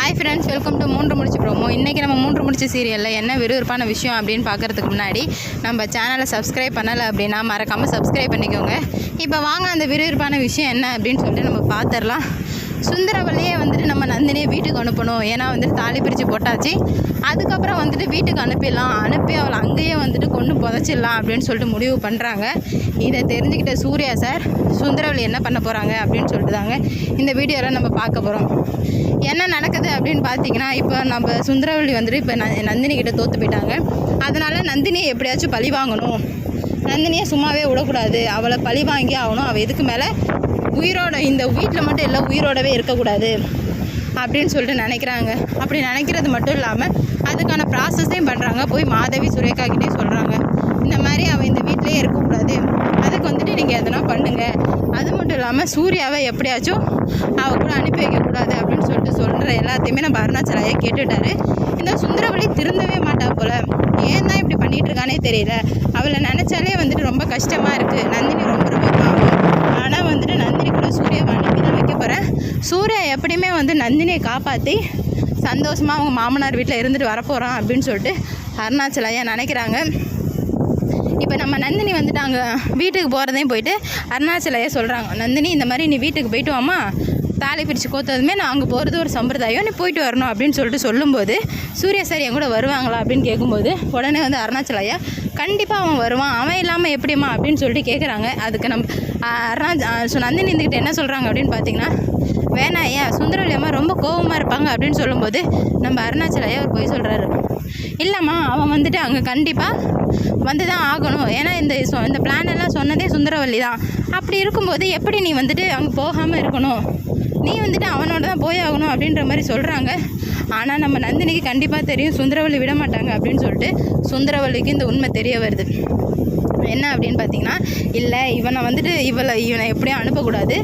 Hi friends, welcome to மூன்று முடிச்சு promo. இன்றைக்கி நம்ம மூன்று முடிச்சு சீரியலில் என்ன விறுவிறுப்பான விஷயம் அப்படின்னு பார்க்குறதுக்கு முன்னாடி நம்ம சேனலை சப்ஸ்கிரைப் பண்ணலை அப்படின்னா மறக்காமல் சப்ஸ்கிரைப் பண்ணிக்கோங்க. இப்போ வாங்க அந்த விறுவிறுப்பான விஷயம் என்ன அப்படின்னு சொல்லிட்டு நம்ம பார்த்துடலாம். சுந்தரவல்லியே வந்துட்டு நம்ம நந்தினியை வீட்டுக்கு அனுப்பணும். ஏன்னா வந்துட்டு தாலி பிரித்து போட்டாச்சு. அதுக்கப்புறம் வந்துட்டு வீட்டுக்கு அனுப்பி அவளை அங்கேயே வந்துட்டு கொண்டு புதைச்சிடலாம் அப்படின்னு சொல்லிட்டு முடிவு பண்ணுறாங்க. இதை தெரிஞ்சுக்கிட்ட சூர்யா சார் சுந்தரவல்லி என்ன பண்ண போகிறாங்க அப்படின்னு சொல்லிட்டு தாங்க இந்த வீடியோவில் நம்ம பார்க்க போகிறோம். என்ன நடக்குது அப்படின்னு பார்த்தீங்கன்னா, இப்போ நம்ம சுந்தரவல்லி வந்துட்டு இப்போ நந்தினி கிட்ட தோற்று போயிட்டாங்க. அதனால் நந்தினியை எப்படியாச்சும் பழி வாங்கணும், நந்தினியை சும்மாவே விடக்கூடாது, அவளை பழி வாங்கி ஆகணும். அவள் இதுக்கு மேலே உயிரோட இந்த வீட்டில் மட்டும் இல்லை உயிரோடவே இருக்கக்கூடாது அப்படின்னு சொல்லிட்டு நினைக்கிறாங்க. அப்படி நினைக்கிறது மட்டும் இல்லாமல் அதுக்கான ப்ராசஸையும் பண்ணுறாங்க. போய் மாதவி சுரேகா கிட்டே சொல்கிறாங்க, இந்த மாதிரி அவள் இந்த வீட்டிலே இருக்கக்கூடாது, அதுக்கு வந்துட்டு நீங்கள் எதனா பண்ணுங்கள். அது மட்டும் இல்லாமல் சூர்யாவை எப்படியாச்சும் அவள் கூட அனுப்பி வைக்கக்கூடாது அப்படின்னு சொல்லிட்டு சொல்கிற எல்லாத்தையுமே நம்ம அருணாச்சலையா கேட்டுட்டாரு. இந்த சுந்தரவல்லி திருந்தவே மாட்டா போல். ஏன் தான் இப்படி பண்ணிகிட்ருக்கானே தெரியல. அவளை நினச்சாலே வந்துட்டு ரொம்ப கஷ்டமாக இருக்குது. நந்தினி ரொம்ப பாவம். ஆனால் வந்துட்டு நந்தினி கூட சூர்யாவை அனுப்பி தான் வைக்க போகிறேன். சூர்யா எப்படியுமே வந்து நந்தினியை காப்பாற்றி சந்தோஷமாக அவங்க மாமனார் வீட்டில் இருந்துட்டு வரப்போகிறான் அப்படின்னு சொல்லிட்டு அருணாச்சலையா நினைக்கிறாங்க. இப்போ நம்ம நந்தினி வந்துட்டு அங்கே வீட்டுக்கு போகிறதையும் போயிட்டு அருணாச்சலையா சொல்கிறாங்க, நந்தினி இந்த மாதிரி நீ வீட்டுக்கு போயிட்டு வாமா, தாலி பிரித்து கோத்ததுமே நான் அங்கே போகிறது ஒரு சம்பிரதாயம், நீ போயிட்டு வரணும் அப்படின்னு சொல்லிட்டு சொல்லும்போது சூர்யா சார் என் கூட வருவாங்களா அப்படின்னு கேட்கும்போது உடனே வந்து அருணாச்சலையா கண்டிப்பாக அவன் வருவான், அவன் இல்லாமல் எப்படிம்மா அப்படின்னு சொல்லிட்டு கேட்குறாங்க. அதுக்கு நம்ம நந்தினி இருந்துக்கிட்ட என்ன சொல்கிறாங்க அப்படின்னு பார்த்தீங்கன்னா, வேணாம் ஐயா, சுந்தரவல்லி அம்மா ரொம்ப கோபமாக இருப்பாங்க அப்படின்னு சொல்லும்போது நம்ம அருணாச்சலையா அவர் போய் சொல்கிறாரு, இல்லைம்மா அவன் வந்துட்டு அங்கே கண்டிப்பாக வந்து தான் ஆகணும். ஏன்னா இந்த பிளான் எல்லாம் சொன்னதே சுந்தரவல்லி தான். அப்படி இருக்கும்போது எப்படி நீ வந்துட்டு அங்கே போகாமல் இருக்கணும், நீ வந்துட்டு அவனோட தான் போய் ஆகணும் அப்படின்ற மாதிரி சொல்கிறாங்க. ஆனால் நம்ம நந்தினிக்கு கண்டிப்பாக தெரியும் சுந்தரவல்லி விட மாட்டாங்க அப்படின்னு சொல்லிட்டு சுந்தரவல்லிக்கு இந்த உண்மை தெரிய வருது. என்ன அப்படின்னு பார்த்தீங்கன்னா, இல்லை இவனை எப்படியும் அனுப்பக்கூடாது,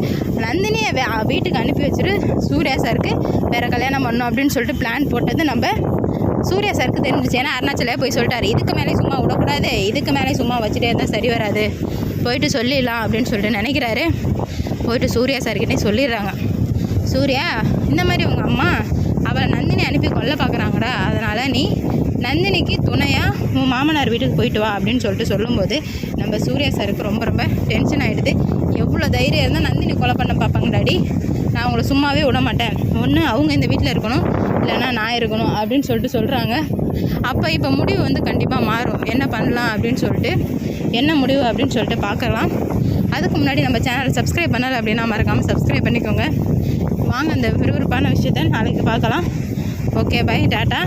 நந்தினியை வீட்டுக்கு அனுப்பி வச்சுட்டு சூர்யா சாருக்கு வேறு கல்யாணம் பண்ணணும் அப்படின்னு சொல்லிட்டு பிளான் போட்டது நம்ம சூர்யா சாருக்கு தெரிஞ்சிச்சு. ஏன்னா அருணாச்சலையா போய் சொல்லிட்டாரு, இதுக்கு மேலே சும்மா விடக்கூடாது, இதுக்கு மேலே சும்மா வச்சுட்டே இருந்தால் சரி வராது, போயிட்டு சொல்லிடலாம் அப்படின்னு சொல்லிட்டு நினைக்கிறாரு. போயிட்டு சூர்யா சார்கிட்டே சொல்லிடுறாங்க, சூர்யா இந்த மாதிரி உங்கள் அம்மா அவளை நந்தினி அனுப்பி கொல்ல பார்க்குறாங்கடா, அதனால் நீ நந்தினிக்கு துணையாக உன் மாமனார் வீட்டுக்கு போயிட்டு வா அப்படின்னு சொல்லிட்டு சொல்லும்போது நம்ம சூர்யா சாருக்கு ரொம்ப ரொம்ப டென்ஷன் ஆகிடுது. எவ்வளோ தைரியம் இருந்தால் நந்தினி கொலை பண்ண பார்ப்பாங்க டாடி, நான் அவங்கள சும்மாவே விட மாட்டேன், ஒன்று அவங்க இந்த வீட்டில் இருக்கணும் இல்லைன்னா நான் இருக்கணும் அப்படின்னு சொல்லிட்டு சொல்கிறாங்க. அப்போ இப்போ முடிவு வந்து கண்டிப்பாக மாறும். என்ன பண்ணலாம் அப்படின்னு சொல்லிட்டு என்ன முடிவு அப்படின்னு சொல்லிட்டு பார்க்கலாம். அதுக்கு முன்னாடி நம்ம சேனலை சப்ஸ்கிரைப் பண்ணலை அப்படின்னா மறக்காமல் சப்ஸ்கிரைப் பண்ணிக்கோங்க. வாங்க அந்த விறுவிறுப்பான விஷயத்தை நாளைக்கு பார்க்கலாம். Okay, bye, tata.